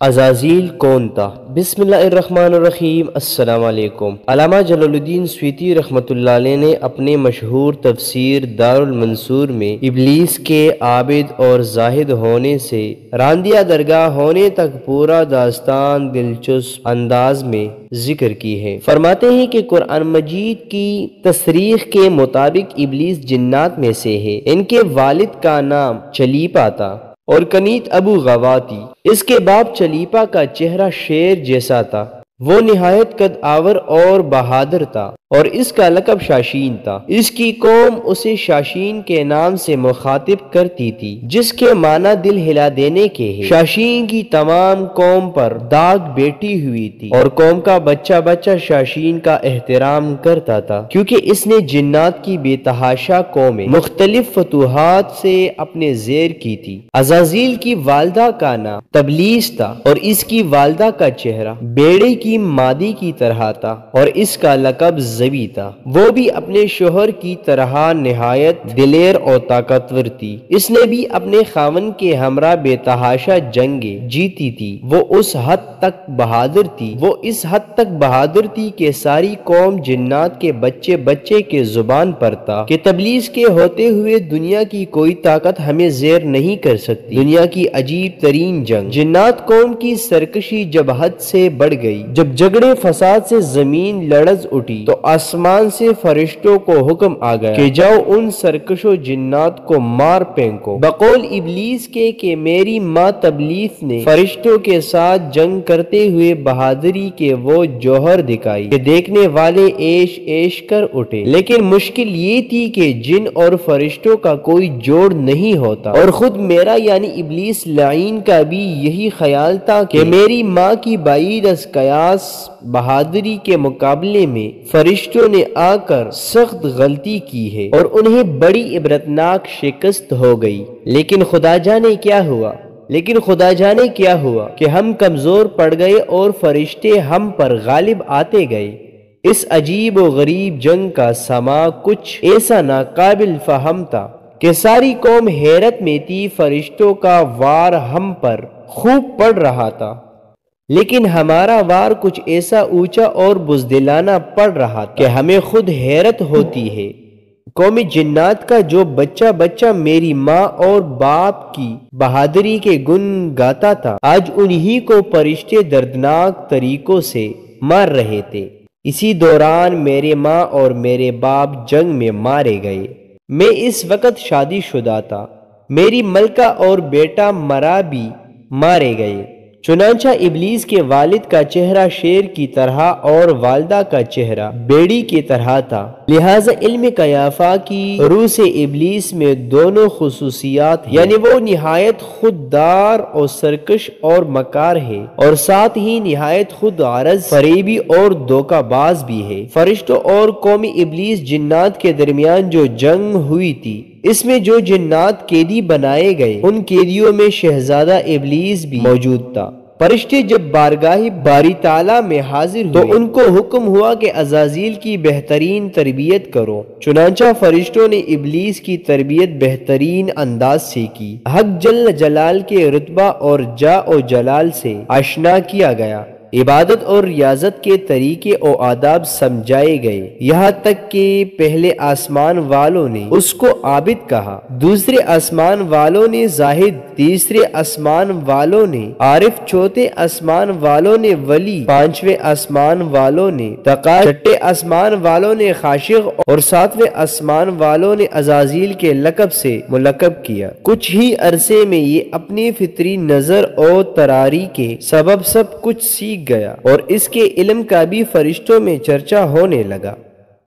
عزازیل کون تھا؟ بسم اللہ الرحمن الرحیم۔ السلام علیکم۔ علامہ جلال الدین سویتی رحمۃ اللہ علیہ نے اپنے مشہور تفسیر دار المنصور میں ابلیس کے عابد اور زاہد ہونے سے راندیہ درگاہ ہونے تک پورا داستان دلچسپ انداز میں ذکر کی ہے۔ فرماتے ہیں کہ قرآن مجید کی تصریح کے مطابق ابلیس جنات میں سے ہے۔ ان کے والد کا نام چلیپا تھا اور کنیت ابو غواتی۔ اس کے باپ چلیپا کا چہرہ شیر جیسا تھا۔ وہ نہایت قد آور اور بہادر تھا اور اس کا لقب شاشین تھا۔ اس کی قوم اسے شاشین کے نام سے مخاطب کرتی تھی، جس کے معنی دل ہلا دینے کے ہیں۔ شاشین کی تمام قوم پر داغ بیٹھی ہوئی تھی اور قوم کا بچہ بچہ شاشین کا احترام کرتا تھا، کیونکہ اس نے جنات کی بے تحاشا قومیں مختلف فتوحات سے اپنے زیر کی تھی۔ عزازیل کی والدہ کا نام تبلیس تھا اور اس کی والدہ کا چہرہ بیڑے کی مادی کی طرح تھا اور اس کا لقب زبی تھا۔ وہ بھی اپنے شوہر کی طرح نہایت دلیر اور طاقتور تھی۔ اس نے بھی اپنے خاوند کے ہمراہ بے تحاشا جنگیں جیتی تھی۔ وہ اس حد تک بہادر تھی کہ ساری قوم جنات کے بچے بچے کے زبان پر تھا کہ تبلیغ کے ہوتے ہوئے دنیا کی کوئی طاقت ہمیں زیر نہیں کر سکتی۔ دنیا کی عجیب ترین جنگ جنات قوم کی سرکشی جب حد سے بڑھ گئی، جب جھگڑے فساد سے زمین لرز اٹھی، تو آسمان سے فرشتوں کو حکم آ گیا کہ جاؤ ان سرکشوں جنات کو مار پھینکو۔ بقول ابلیس کے کہ میری ماں تبلیس نے فرشتوں کے ساتھ جنگ کرتے ہوئے بہادری کے وہ جوہر دکھائی کہ دیکھنے والے ایش ایش کر اٹھے۔ لیکن مشکل یہ تھی کہ جن اور فرشتوں کا کوئی جوڑ نہیں ہوتا، اور خود میرا یعنی ابلیس لعین کا بھی یہی خیال تھا کہ میری ماں کی بعید از قیاس بہادری کے مقابلے میں فرشتوں نے آ کر سخت غلطی کی ہے اور انہیں بڑی عبرتناک شکست ہو گئی۔ لیکن خدا جانے کیا ہوا کہ ہم کمزور پڑ گئے اور فرشتے ہم پر غالب آتے گئے۔ اس عجیب و غریب جنگ کا سما کچھ ایسا ناقابل فہم تھا کہ ساری قوم حیرت میں تھی۔ فرشتوں کا وار ہم پر خوب پڑ رہا تھا، لیکن ہمارا وار کچھ ایسا اونچا اور بزدلانہ پڑ رہا تھا کہ ہمیں خود حیرت ہوتی ہے۔ قوم جنات کا جو بچہ بچہ میری ماں اور باپ کی بہادری کے گن گاتا تھا، آج انہی کو فرشتے دردناک طریقوں سے مار رہے تھے۔ اسی دوران میرے ماں اور میرے باپ جنگ میں مارے گئے۔ میں اس وقت شادی شدہ تھا۔ میری ملکہ اور بیٹا مرا بھی مارے گئے۔ چنانچہ ابلیس کے والد کا چہرہ شیر کی طرح اور والدہ کا چہرہ بیڑی کی طرح تھا، لہذا علم قیافہ کی روح سے ابلیس میں دونوں خصوصیات ہیں، یعنی وہ نہایت خوددار اور سرکش اور مکار ہے، اور ساتھ ہی نہایت خود غرض، فریبی اور دھوکہ باز بھی ہے۔ فرشتوں اور قوم ابلیس جنات کے درمیان جو جنگ ہوئی تھی، اس میں جو جنات قیدی بنائے گئے، ان قیدیوں میں شہزادہ ابلیس بھی موجود تھا۔ فرشتے جب بارگاہ باری تعالیٰ میں حاضر ہوئے تو ان کو حکم ہوا کہ عزازیل کی بہترین تربیت کرو۔ چنانچہ فرشتوں نے ابلیس کی تربیت بہترین انداز سے کی۔ حق جل جلال کے رتبہ اور جاہ و جلال سے آشنا کیا گیا۔ عبادت اور ریاضت کے طریقے و آداب سمجھائے گئے، یہاں تک کہ پہلے آسمان والوں نے اس کو عابد کہا، دوسرے آسمان والوں نے زاہد، تیسرے آسمان والوں نے عارف، چوتھے آسمان والوں نے ولی، پانچویں آسمان والوں نے تقی، چھٹے آسمان والوں نے خاشع اور ساتویں آسمان والوں نے عزازیل کے لقب سے ملقب کیا۔ کچھ ہی عرصے میں یہ اپنی فطری نظر اور تراری کے سبب سب کچھ سیکھ گیا اور اس کے علم کا بھی فرشتوں میں چرچا ہونے لگا۔